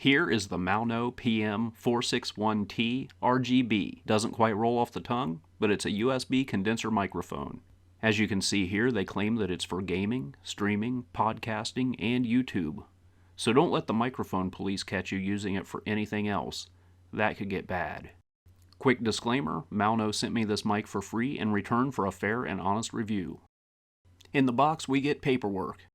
Here is the Maono PM461T RGB. Doesn't quite roll off the tongue, but it's a USB condenser microphone. As you can see here, they claim that it's for gaming, streaming, podcasting, and YouTube. So don't let the microphone police catch you using it for anything else. That could get bad. Quick disclaimer, Maono sent me this mic for free in return for a fair and honest review. In the box we get paperwork.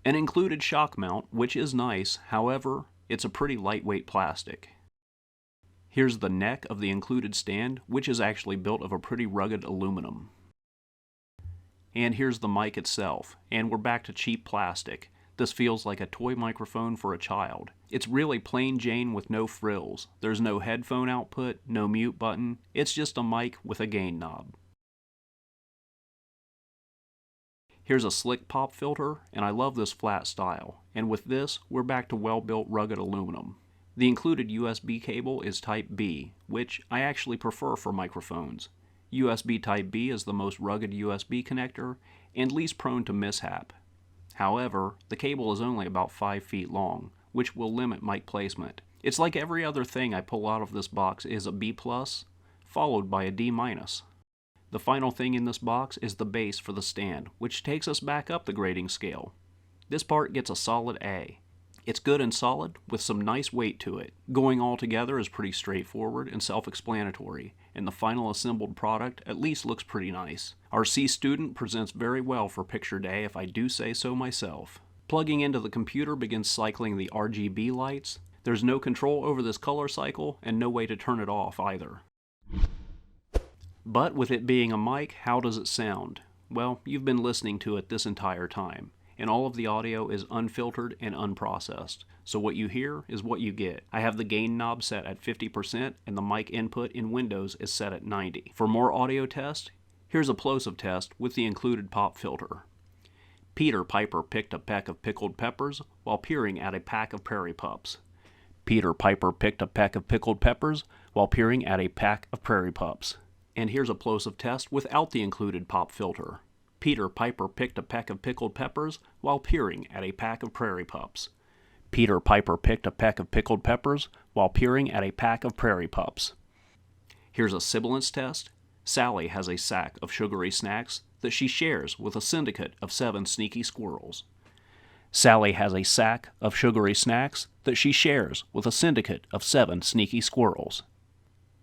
An included shock mount, which is nice, however, it's a pretty lightweight plastic. Here's the neck of the included stand, which is actually built of a pretty rugged aluminum. And here's the mic itself, and we're back to cheap plastic. This feels like a toy microphone for a child. It's really plain Jane with no frills. There's no headphone output, no mute button. It's just a mic with a gain knob. Here's a slick pop filter, and I love this flat style. And with this, we're back to well-built rugged aluminum. The included USB cable is Type B, which I actually prefer for microphones. USB Type B is the most rugged USB connector and least prone to mishap. However, the cable is only about 5 feet long, which will limit mic placement. It's like every other thing I pull out of this box is a B+, followed by a D-. The final thing in this box is the base for the stand, which takes us back up the grading scale. This part gets a solid A. It's good and solid, with some nice weight to it. Going all together is pretty straightforward and self-explanatory, and the final assembled product at least looks pretty nice. Our C student presents very well for picture day, if I do say so myself. Plugging into the computer begins cycling the RGB lights. There's no control over this color cycle, and no way to turn it off either. But with it being a mic, how does it sound? Well, you've been listening to it this entire time, and all of the audio is unfiltered and unprocessed. So what you hear is what you get. I have the gain knob set at 50%, and the mic input in Windows is set at 90. For more audio test, here's a plosive test with the included pop filter. Peter Piper picked a peck of pickled peppers while peering at a pack of prairie pups. Peter Piper picked a peck of pickled peppers while peering at a pack of prairie pups. And here's a plosive test without the included pop filter. Peter Piper picked a peck of pickled peppers while peering at a pack of prairie pups. Peter Piper picked a peck of pickled peppers while peering at a pack of prairie pups. Here's a sibilance test. Sally has a sack of sugary snacks that she shares with a syndicate of 7 sneaky squirrels. Sally has a sack of sugary snacks that she shares with a syndicate of 7 sneaky squirrels.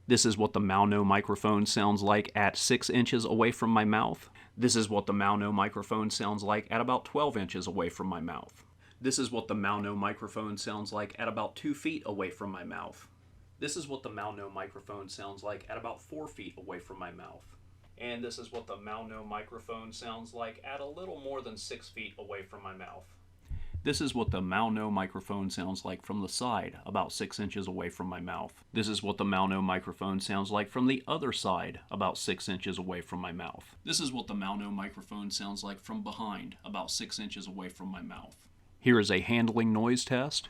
This is what the Maono microphone sounds like at 6 inches away from my mouth. This is what the Maono microphone sounds like at about 12 inches away from my mouth. This is what the Maono microphone sounds like at about 2 feet away from my mouth. This is what the Maono microphone sounds like at about 4 feet away from my mouth. And this is what the Maono microphone sounds like at a little more than 6 feet away from my mouth. This is what the Maono microphone sounds like from the side, about 6 inches away from my mouth. This is what the Maono microphone sounds like from the other side, about 6 inches away from my mouth. This is what the Maono microphone sounds like from behind, about 6 inches away from my mouth. Here is a handling noise test.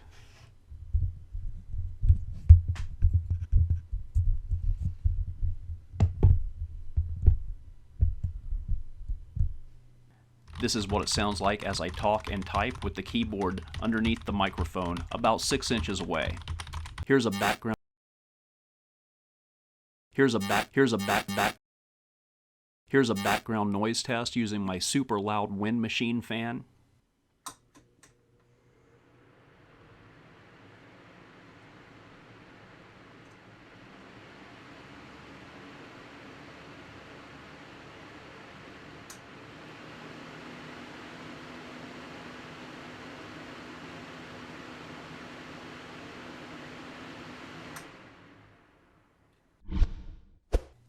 This is what it sounds like as I talk and type with the keyboard underneath the microphone, about 6 inches away. Here's a background. Here's a background noise test using my super loud wind machine fan.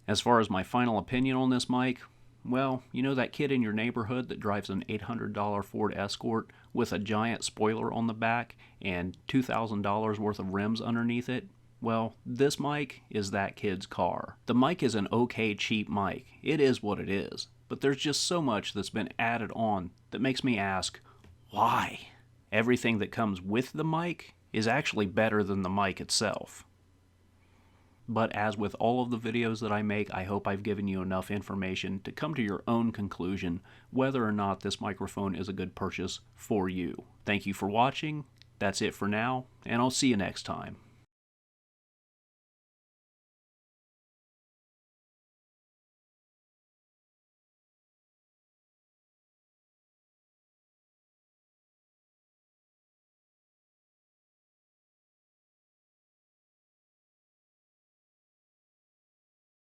As far as my final opinion on this mic, well, you know that kid in your neighborhood that drives an $800 Ford Escort with a giant spoiler on the back and $2,000 worth of rims underneath it? Well, this mic is that kid's car. The mic is an okay cheap mic. It is what it is. But there's just so much that's been added on that makes me ask, why? Everything that comes with the mic is actually better than the mic itself. But as with all of the videos that I make, I hope I've given you enough information to come to your own conclusion whether or not this microphone is a good purchase for you. Thank you for watching, That's it for now, and I'll see you next time.